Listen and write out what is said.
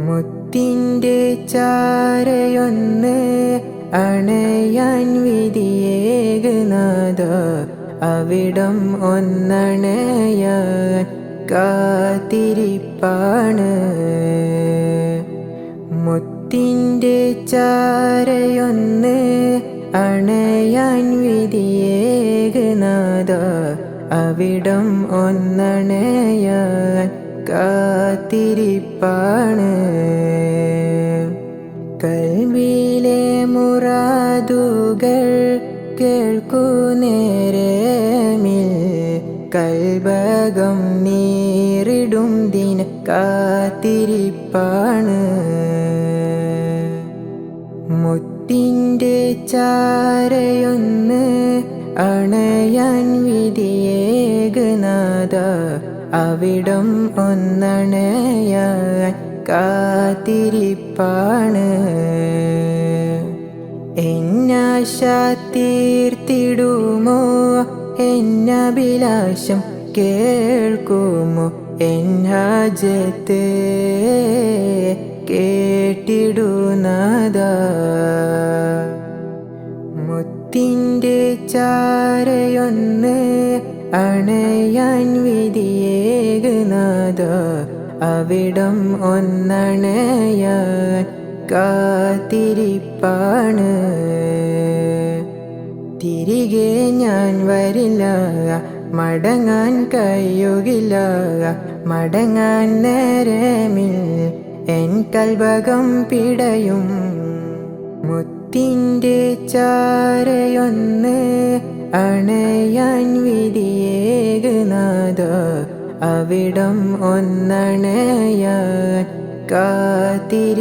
മുത്തിൻ്റെ ചാരയൊന്ന് അണയാൻ വിധിയേകുന്നത് അവിടം ഒന്നണയാൻ കാത്തിരിപ്പാണ്. മുത്തിൻ്റെ ചാരയൊന്ന് അണയാൻ വിധിയേകുന്നത് അവിടം ഒന്നണയാൻ കാത്തിരിപ്പാണ്. കൽവിലെ മുറാദുകൾ കേൾക്കുന്നേരമിൽ കൽബകം നീറിടും ദിന കാത്തിരിപ്പാണ്. മുത്തിൻ്റെ ചാരയൊന്ന് അണയാൻ വിധിയേകുന്നത് അവിടം ഒന്നണയാൻ കാത്തിരിപ്പാണ്. എന്നാശ തീർത്തിടുമോ എന്നഭിലാഷം കേൾക്കുമോ എൻ ഹാജത്ത് കേട്ടിടുന്നതാ. മുത്തിൻ്റെ ചാരയൊന്ന് അണയാൻ വിധിയേകുന്നത് അവിടം ഒന്നണയാൻ കാത്തിരിപ്പാണ്. തിരികെ ഞാൻ വരില്ല, മടങ്ങാൻ കഴിയുകില്ല. മടങ്ങാൻ നേരമിൽ എൻ കൽബകം പിടയും. മുത്തിൻ്റെ ചാരയൊന്ന് അണയാൻ വിധിയേകുന്നത് അവിടം ഒന്നണയാൻ കാത്തിരിപ്പാണ്.